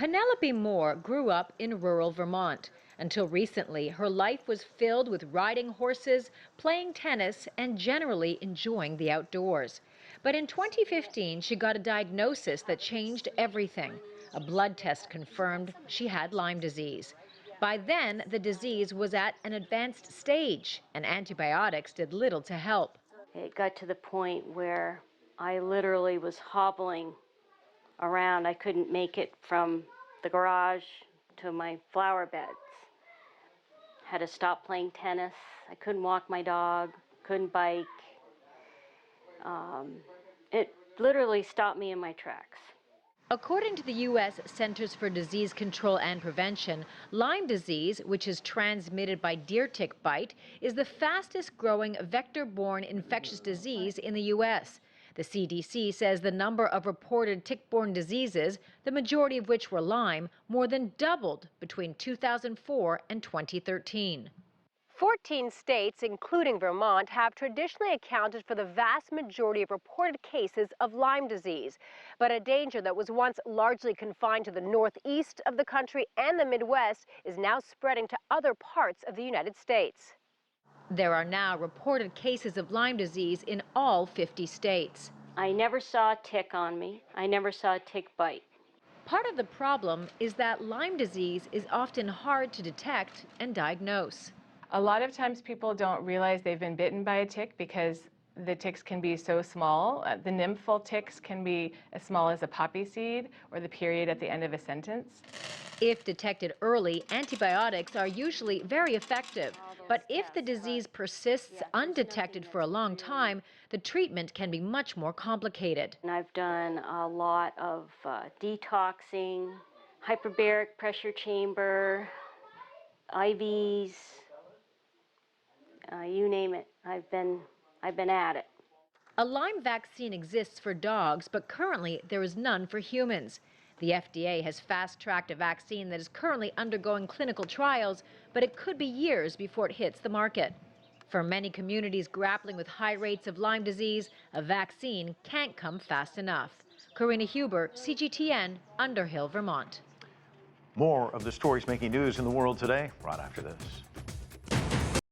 Penelope Moore grew up in rural Vermont. Until recently, her life was filled with riding horses, playing tennis, and generally enjoying the outdoors. But in 2015, she got a diagnosis that changed everything. A blood test confirmed she had Lyme disease. By then, the disease was at an advanced stage, and antibiotics did little to help. It got to the point where I literally was hobbling around. I couldn't make it from the garage to my flower beds. Had to stop playing tennis. I couldn't walk my dog, couldn't bike. It literally stopped me in my tracks. According to the U.S. Centers for Disease Control and Prevention, Lyme disease, which is transmitted by deer tick bite, is the fastest growing vector-borne infectious disease in the U.S. The CDC says the number of reported tick-borne diseases, the majority of which were Lyme, more than doubled between 2004 and 2013. 14 states, including Vermont, have traditionally accounted for the vast majority of reported cases of Lyme disease. But a danger that was once largely confined to the northeast of the country and the Midwest is now spreading to other parts of the United States. There are now reported cases of Lyme disease in all 50 states. I never saw a tick on me. I never saw a tick bite. Part of the problem is that Lyme disease is often hard to detect and diagnose. A lot of times people don't realize they've been bitten by a tick because the ticks can be so small. The nymphal ticks can be as small as a poppy seed or the period at the end of a sentence. If detected early, antibiotics are usually very effective. But if the disease persists undetected for a long time, the treatment can be much more complicated. And I've done a lot of detoxing, hyperbaric pressure chamber, IVs, you name it. I've been at it. A Lyme vaccine exists for dogs, but currently there is none for humans. The FDA has fast-tracked a vaccine that is currently undergoing clinical trials, but it could be years before it hits the market. For many communities grappling with high rates of Lyme disease, a vaccine can't come fast enough. Karina, CGTN, Underhill, Vermont. More of the stories making news in the world today, right after this.